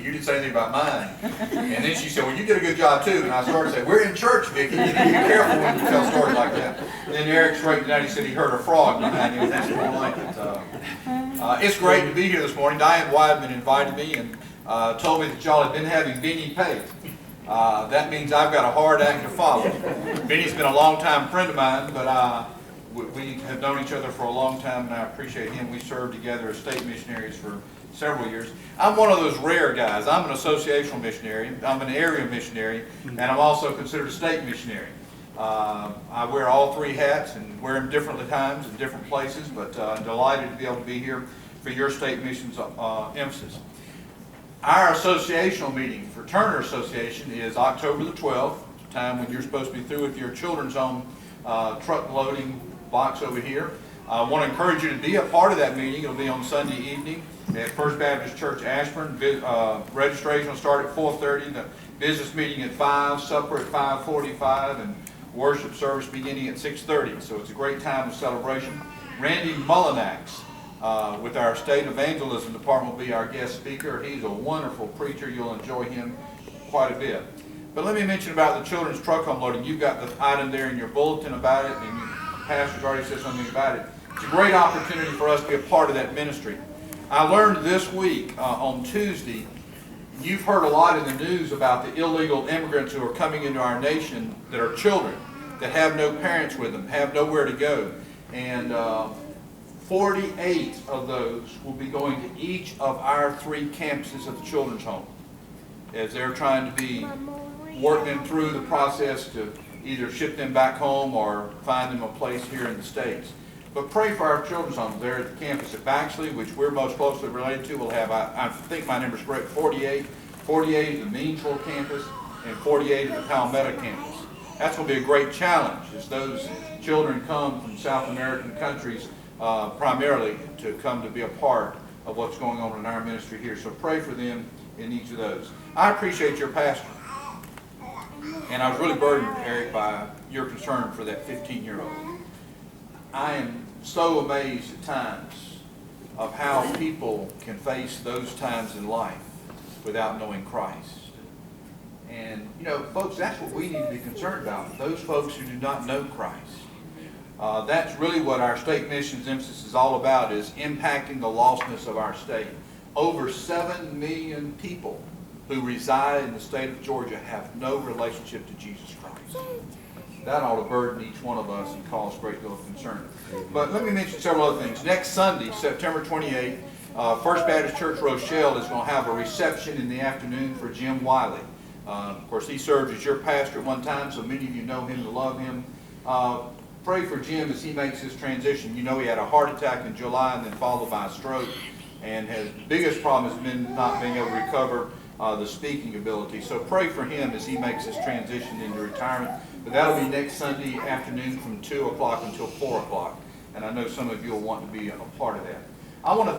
you didn't say anything about mine. And then she said, well, you did a good job too. And I started saying, we're in church, Vicki. You need to be careful when you tell stories like that. And then Eric straightened out. He said he heard a frog behind him. That's more like it. It's great to be here this morning. Diane Weidman invited me and told me that y'all had been having Benny paid. That means I've got a hard act to follow. Benny's been a long-time friend of mine, but we have known each other for a long time, and I appreciate him. We served together as state missionaries for several years. I'm one of those rare guys. I'm an associational missionary. I'm an area missionary, and I'm also considered a state missionary. I wear all three hats and wear them different times in different places, but I'm delighted to be able to be here for your state missions emphasis. Our associational meeting for Turner Association is October the 12th, the time when you're supposed to be through with your children's home truck loading box over here. I want to encourage you to be a part of that meeting. It'll be on Sunday evening at First Baptist Church Ashburn. Registration will start at 4:30, the business meeting at 5, supper at 5:45, and worship service beginning at 6:30. So it's a great time of celebration. Randy Mullinax with our state evangelism department will be our guest speaker. He's a wonderful preacher. You'll enjoy him quite a bit. But let me mention about the children's truck unloading. You've got the item there in your bulletin about it, and the pastor's already said something about it. It's a great opportunity for us to be a part of that ministry. I learned this week on Tuesday, you've heard a lot in the news about the illegal immigrants who are coming into our nation that are children, that have no parents with them, have nowhere to go. And 48 of those will be going to each of our 3 campuses of the children's home, as they're trying to be work them through the process to either ship them back home or find them a place here in the States. But pray for our children's homes. They're at the campus at Baxley, which we're most closely related to. We'll have, I think my number's correct, 48. 48 at the Meansville campus and 48 at the Palmetto campus. That's going to be a great challenge as those children come from South American countries primarily to come to be a part of what's going on in our ministry here. So pray for them in each of those. I appreciate your pastor. And I was really burdened, Eric, by your concern for that 15-year-old. I am so amazed at times of how people can face those times in life without knowing Christ. And, you know, folks, that's what we need to be concerned about, those folks who do not know Christ. That's really what our state missions emphasis is all about, is impacting the lostness of our state. Over 7 million people who reside in the state of Georgia have no relationship to Jesus Christ. That ought to burden each one of us and cause a great deal of concern. But let me mention several other things. Next Sunday, September 28th, First Baptist Church Rochelle is going to have a reception in the afternoon for Jim Wiley. Of course, he served as your pastor at one time, so many of you know him and love him. Pray for Jim as he makes his transition. You know he had a heart attack in July and then followed by a stroke, and his biggest problem has been not being able to recover the speaking ability. So pray for him as he makes his transition into retirement. But that'll be next Sunday afternoon from 2 o'clock until 4 o'clock. And I know some of you will want to be a part of that. I want to